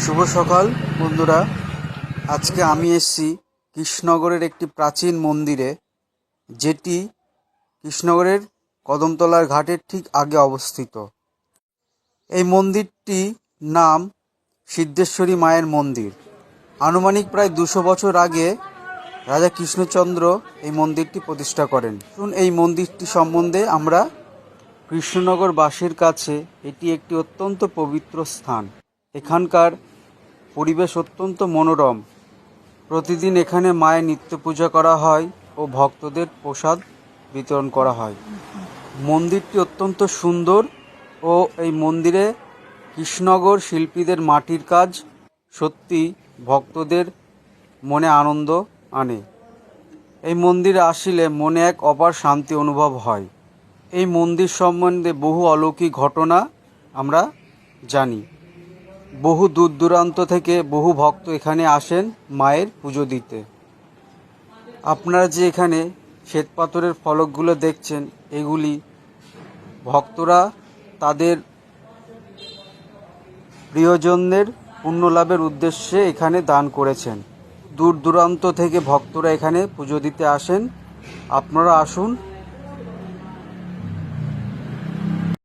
শুভ সকাল বন্ধুরা। আজকে আমি এসেছি কৃষ্ণনগরের একটি প্রাচীন মন্দিরে, যেটি কৃষ্ণনগরের কদমতলার ঘাটের ঠিক আগে অবস্থিত। এই মন্দিরটি নাম সিদ্ধেশ্বরী মায়ের মন্দির। আনুমানিক প্রায় 200 বছর আগে রাজা কৃষ্ণচন্দ্র এই মন্দিরটি প্রতিষ্ঠা করেন। এই মন্দিরটি সম্বন্ধে আমরা কৃষ্ণনগরবাসীর কাছে এটি একটি অত্যন্ত পবিত্র স্থান। এখানকার পরিবেশ অত্যন্ত মনোরম। প্রতিদিন এখানে মায়ের নিত্য পূজা করা হয় ও ভক্তদের প্রসাদ বিতরণ করা হয়। মন্দিরটি অত্যন্ত সুন্দর ও এই মন্দিরে কৃষ্ণনগর শিল্পীদের মাটির কাজ সত্যি ভক্তদের মনে আনন্দ আনে। এই মন্দিরে আসলে মনে এক অপার শান্তি অনুভব হয়। এই মন্দির সম্বন্ধে বহু অলৌকিক ঘটনা আমরা জানি। বহু দূর দূরান্ত থেকে বহু ভক্ত এখানে আসেন মায়ের পুজো দিতে। আপনারা যে এখানে শ্বেতপাথরের ফলকগুলো দেখছেন, এগুলি ভক্তরা তাদের প্রিয়জনদের পুণ্য লাভের উদ্দেশ্যে এখানে দান করেছেন। দূর দূরান্ত থেকে ভক্তরা এখানে পুজো দিতে আসেন। আপনারা আসুন,